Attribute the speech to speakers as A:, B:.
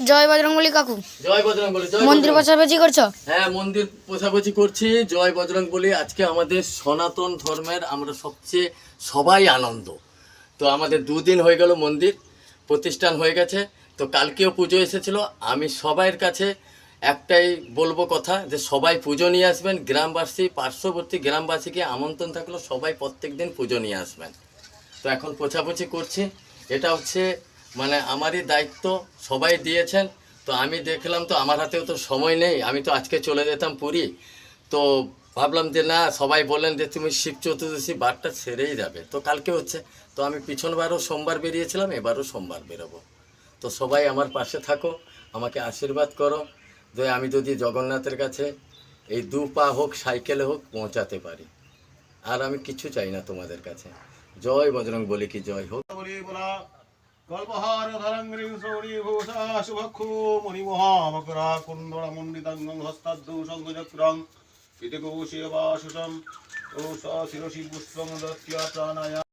A: জয় বজরংবলী কাকু।
B: জয় বজরংবলী। জয়
A: মন্দির পোছাপাছি করছো?
B: হ্যাঁ, মন্দির পোছাপাছি করছি। জয় বজরংবলী। আজকে আমাদের সনাতন ধর্মের আমরা সবচেয়ে সবাই আনন্দ। তো আমাদের 2 দিন হয়ে গেল মন্দির প্রতিষ্ঠান হয়ে গেছে। তো কালকেও পুজো এসেছিল। আমি সবাইয়ের কাছে একটাই বলবো কথা, যে সবাই পুজো নিয়ে আসবেন। গ্রামবাসী, পার্শ্ববর্তী গ্রামবাসীকে আমন্ত্রণ থাকলো, সবাই প্রত্যেক দিন পুজো নিয়ে আসবেন। তো এখন পোছাপুছি করছি। এটা হচ্ছে মানে আমারই দায়িত্ব, সবাই দিয়েছেন। তো আমি দেখলাম তো আমার হাতেও তো সময় নেই, আমি তো আজকে চলে যেতাম পুরী। তো ভাবলাম যে না, সবাই বললেন যে তুমি শিব চতুর্দশী বারটা ছেড়েই যাবে, তো কালকে হচ্ছে। তো আমি পিছনবারও সোমবার বেরিয়েছিলাম, এবারও সোমবার বেরোবো। তো সবাই আমার পাশে থাকো, আমাকে আশীর্বাদ করো যে আমি যদি জগন্নাথের কাছে এই 2 পা হোক, সাইকেলে হোক পৌঁছাতে পারি। আর আমি কিছু চাই না তোমাদের কাছে। জয় বজরংবলী কি জয় হোক।
C: কল্পহার ধরঙ্গিং সৌরীভূষা শুভক্ষু মণিমহামকরা কুণ্ডলমণ্ডিতং হস্তাদ্দূষঙ্গচক্রং ইতি কৌশিকবাসুষম ও শিরসি পুষ্পং দত্ত্বা প্রাণায়া।